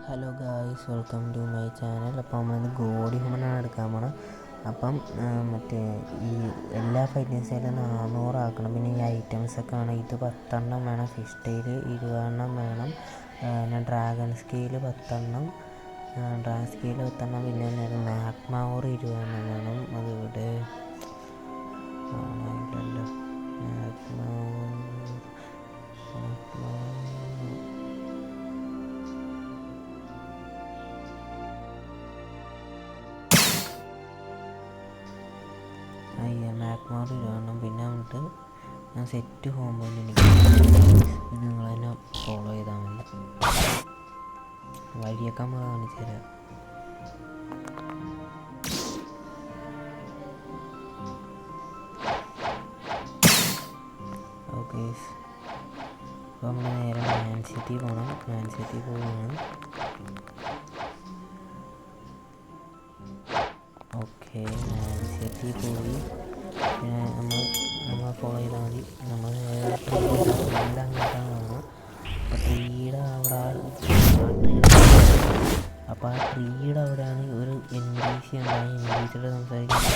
Hello guys, welcome to my channel. അപ്പോൾ നമ്മളിന്ന് ഗോഡി ഹ്യൂമനാണ് എടുക്കാൻ പോകണം. അപ്പം മറ്റേ ഈ എല്ലാ ഫൈറ്റിംഗ് സ്റ്റൈലും 400 ആക്കണം. പിന്നെ ഈ ഐറ്റംസൊക്കെ വേണം. ഇത് 10 എണ്ണം വേണം, ഫിഷ് ടെയിൽ 20 എണ്ണം വേണം, പിന്നെ ഡ്രാഗൺ സ്കെയിൽ 10 എണ്ണം, പിന്നെ മാഗ്മൗർ 20 എണ്ണം വേണം. അതിവിടെ ആണല്ലോ മാഗ്മൗർ 20 എണ്ണം. പിന്നെ വന്നിട്ട് ഞാൻ സെറ്റ് പോകുമ്പോൾ എനിക്ക് നിങ്ങൾ തന്നെ ഫോളോ ചെയ്താൽ മതി. വഴിയൊക്കെ നമ്മൾ കാണിച്ചു തരാം. ഓക്കെ, അപ്പോൾ നമ്മൾ നേരെ മാൻ സിറ്റി പോകണം. മാൻ സിറ്റി പോവുകയാണ്. ഓക്കെ, മാൻ സിറ്റി പോയി. പിന്നെ നമ്മൾ ഫോളോ ചെയ്താൽ മതി. നമ്മൾ ട്രീയുടെ അങ്ങോട്ടാണ് പോകുന്നത്. അപ്പോൾ ട്രീയുടെ അവിടെ അപ്പോൾ ആ ട്രീയുടെ അവിടെയാണ് ഒരു NPC ഉണ്ടായി. NPCയോട് സംസാരിക്കുന്നത്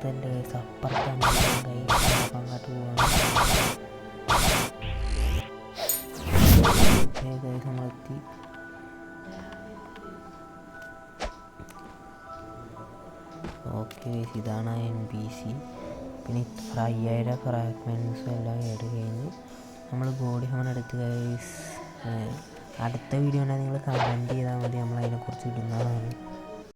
അതല്ലേ അപ്പുറത്താണ് അങ്ങോട്ട് പോവാണ്. നമ്മളെത്തി. ഓക്കെ, ഇതാണ് ആ NPC. പിന്നെ 5000 ഫ്രാഗ്മെൻറ്റ്സും എല്ലാം കേട്ട് കഴിഞ്ഞ് നമ്മൾ ഗോഡി ഹ്യൂമൻ എടുത്ത് ഗൈസ്. അടുത്ത വീഡിയോ ഉണ്ടെങ്കിൽ നിങ്ങൾ കമൻറ്റ് ചെയ്താൽ മതി, നമ്മളതിനെക്കുറിച്ച് ഇടുന്നതാണ്.